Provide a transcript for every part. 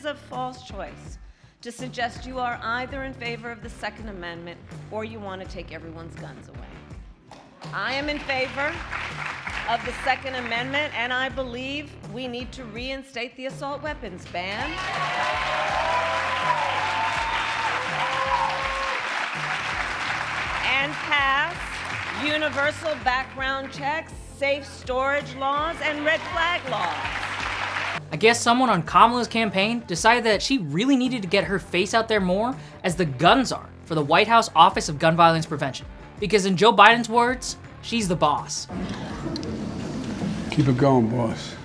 is a false choice to suggest you are either in favor of the Second Amendment or you want to take everyone's guns away. I am in favor of the Second Amendment, and I believe we need to reinstate the assault weapons ban. And pass universal background checks, safe storage laws, and red flag laws. I guess someone on Kamala's campaign decided that she really needed to get her face out there more as the gun czar for the White House Office of Gun Violence Prevention. Because in Joe Biden's words, she's the boss. Keep it going, boss.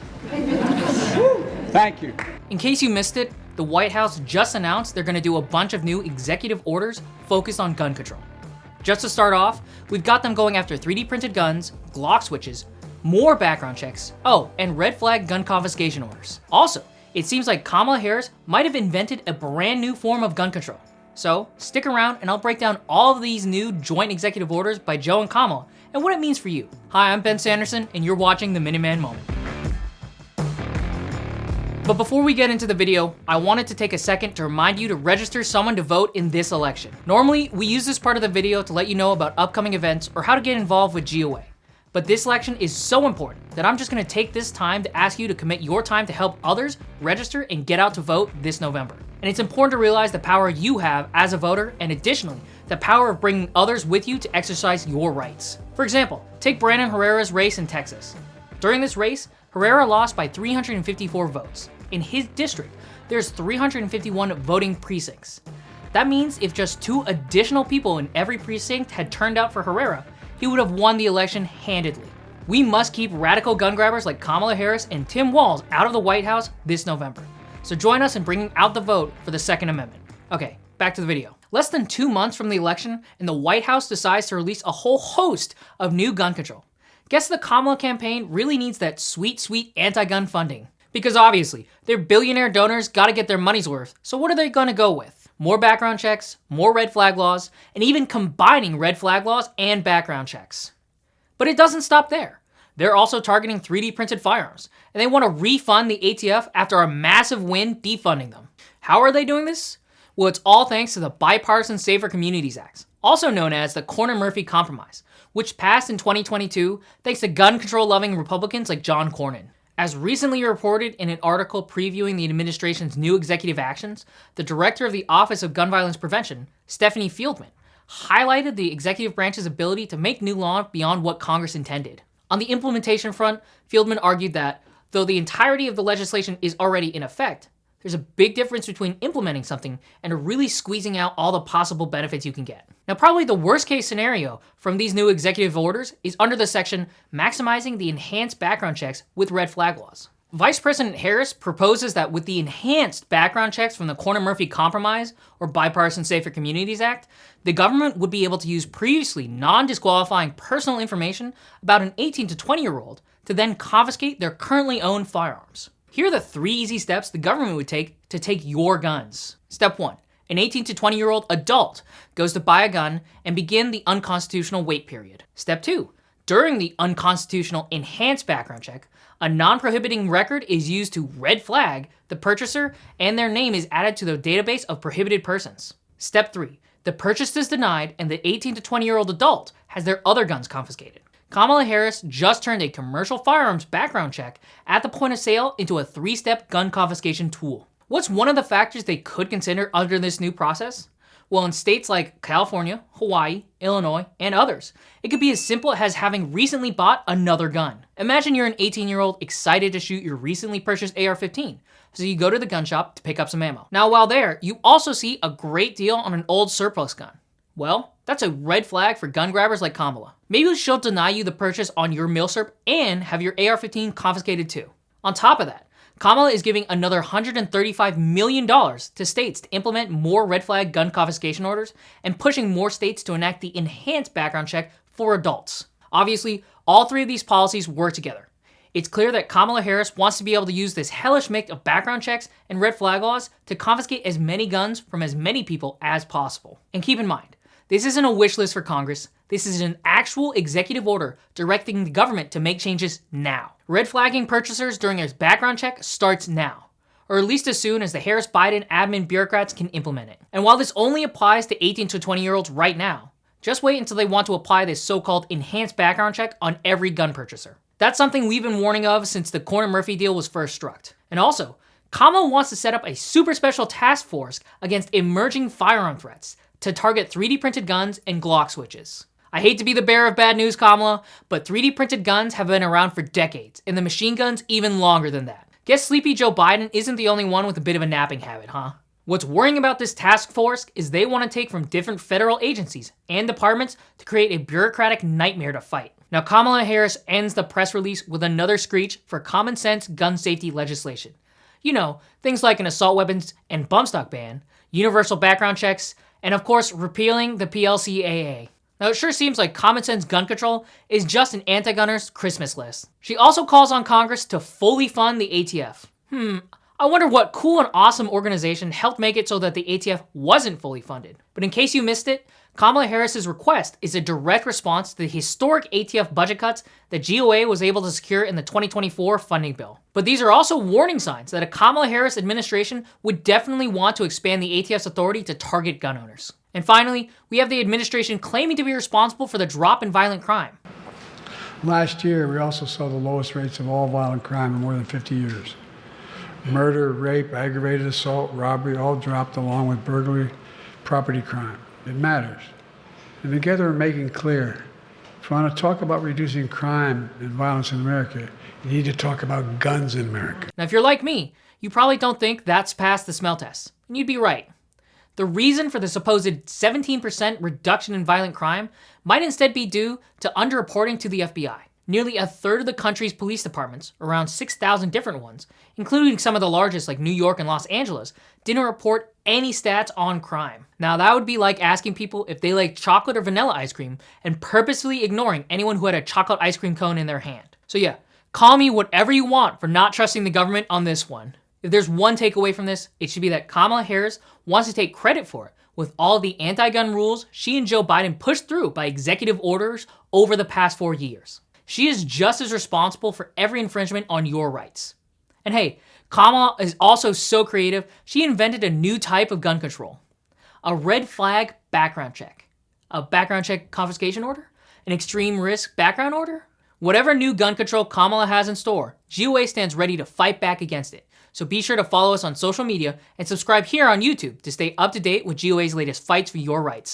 Thank you. In case you missed it, the White House just announced they're gonna do a bunch of new executive orders focused on gun control. Just to start off, we've got them going after 3D printed guns, Glock switches, more background checks, and red flag gun confiscation orders. Also, it seems like Kamala Harris might have invented a brand new form of gun control. So stick around and I'll break down all of these new joint executive orders by Joe and Kamala and what it means for you. Hi, I'm Ben Sanderson and you're watching the Minuteman Moment. But before we get into the video, I wanted to take a second to remind you to register someone to vote in this election. Normally, we use this part of the video to let you know about upcoming events or how to get involved with GOA. But this election is so important that I'm just gonna take this time to ask you to commit your time to help others register and get out to vote this November. And it's important to realize the power you have as a voter, and additionally, the power of bringing others with you to exercise your rights. For example, take Brandon Herrera's race in Texas. During this race, Herrera lost by 354 votes. In his district, there's 351 voting precincts. That means if just 2 additional people in every precinct had turned out for Herrera, he would have won the election handedly. We must keep radical gun grabbers like Kamala Harris and Tim Walz out of the White House this November. So join us in bringing out the vote for the Second Amendment. Okay, back to the video. Less than 2 months from the election, and the White House decides to release a whole host of new gun control. Guess the Kamala campaign really needs that sweet, sweet anti-gun funding. Because obviously, their billionaire donors gotta get their money's worth, so what are they gonna go with? More background checks, more red flag laws, and even combining red flag laws and background checks. But it doesn't stop there. They're also targeting 3D printed firearms, and they want to refund the ATF after a massive win defunding them. How are they doing this? Well, it's all thanks to the Bipartisan Safer Communities Act, also known as the Cornyn-Murphy Compromise, which passed in 2022 thanks to gun control-loving Republicans like John Cornyn. As recently reported in an article previewing the administration's new executive actions, the director of the Office of Gun Violence Prevention, Stephanie Fieldman, highlighted the executive branch's ability to make new law beyond what Congress intended. On the implementation front, Fieldman argued that, though the entirety of the legislation is already in effect, there's a big difference between implementing something and really squeezing out all the possible benefits you can get. Now, probably the worst case scenario from these new executive orders is under the section maximizing the enhanced background checks with red flag laws. Vice President Harris proposes that with the enhanced background checks from the Cornyn-Murphy Compromise or Bipartisan Safer Communities Act, the government would be able to use previously non-disqualifying personal information about an 18 to 20-year-old to then confiscate their currently owned firearms. Here are the 3 easy steps the government would take to take your guns. Step 1. An 18 to 20-year-old adult goes to buy a gun and begin the unconstitutional wait period. Step 2. During the unconstitutional enhanced background check, a non-prohibiting record is used to red flag the purchaser and their name is added to the database of prohibited persons. Step 3. The purchase is denied and the 18 to 20-year-old adult has their other guns confiscated. Kamala Harris just turned a commercial firearms background check at the point of sale into a 3-step gun confiscation tool. What's one of the factors they could consider under this new process? Well, in states like California, Hawaii, Illinois, and others, it could be as simple as having recently bought another gun. Imagine you're an 18-year-old excited to shoot your recently purchased AR-15, so you go to the gun shop to pick up some ammo. Now, while there, you also see a great deal on an old surplus gun. Well, that's a red flag for gun grabbers like Kamala. Maybe she'll deny you the purchase on your milsurp and have your AR-15 confiscated too. On top of that, Kamala is giving another $135 million to states to implement more red flag gun confiscation orders and pushing more states to enact the enhanced background check for adults. Obviously, all 3 of these policies work together. It's clear that Kamala Harris wants to be able to use this hellish mix of background checks and red flag laws to confiscate as many guns from as many people as possible. And keep in mind, this isn't a wish list for Congress. This is an actual executive order directing the government to make changes now. Red flagging purchasers during a background check starts now. or at least as soon as the Harris-Biden admin bureaucrats can implement it. And while this only applies to 18 to 20-year-olds right now, just wait until they want to apply this so-called enhanced background check on every gun purchaser. That's something we've been warning of since the Cornyn-Murphy deal was first struck. And also, Kamala wants to set up a super special task force against emerging firearm threats to target 3D printed guns and Glock switches. I hate to be the bearer of bad news, Kamala, but 3D printed guns have been around for decades, and the machine guns even longer than that. Guess sleepy Joe Biden isn't the only one with a bit of a napping habit, huh? What's worrying about this task force is they want to take from different federal agencies and departments to create a bureaucratic nightmare to fight. Now, Kamala Harris ends the press release with another screech for common sense gun safety legislation. You know, things like an assault weapons and bump stock ban, universal background checks, and of course, repealing the PLCAA. Now, it sure seems like common sense gun control is just an anti-gunner's Christmas list. She also calls on Congress to fully fund the ATF. I wonder what cool and awesome organization helped make it so that the ATF wasn't fully funded. But in case you missed it, Kamala Harris's request is a direct response to the historic ATF budget cuts that GOA was able to secure in the 2024 funding bill. But these are also warning signs that a Kamala Harris administration would definitely want to expand the ATF's authority to target gun owners. And finally, we have the administration claiming to be responsible for the drop in violent crime. Last year, we also saw the lowest rates of all violent crime in more than 50 years. Murder, rape, aggravated assault, robbery all dropped along with burglary, property crime. It matters. And together we're making clear, if we want to talk about reducing crime and violence in America, you need to talk about guns in America. Now, if you're like me, you probably don't think that's passed the smell test. And you'd be right. The reason for the supposed 17% reduction in violent crime might instead be due to underreporting to the FBI. Nearly a third of the country's police departments, around 6,000 different ones, including some of the largest like New York and Los Angeles, didn't report any stats on crime. Now that would be like asking people if they like chocolate or vanilla ice cream and purposefully ignoring anyone who had a chocolate ice cream cone in their hand. So yeah, call me whatever you want for not trusting the government on this one. If there's one takeaway from this, it should be that Kamala Harris wants to take credit for it with all the anti-gun rules she and Joe Biden pushed through by executive orders over the past 4 years. She is just as responsible for every infringement on your rights. And hey, Kamala is also so creative, she invented a new type of gun control. A red flag background check. A background check confiscation order? An extreme risk background order? Whatever new gun control Kamala has in store, GOA stands ready to fight back against it. So be sure to follow us on social media and subscribe here on YouTube to stay up to date with GOA's latest fights for your rights.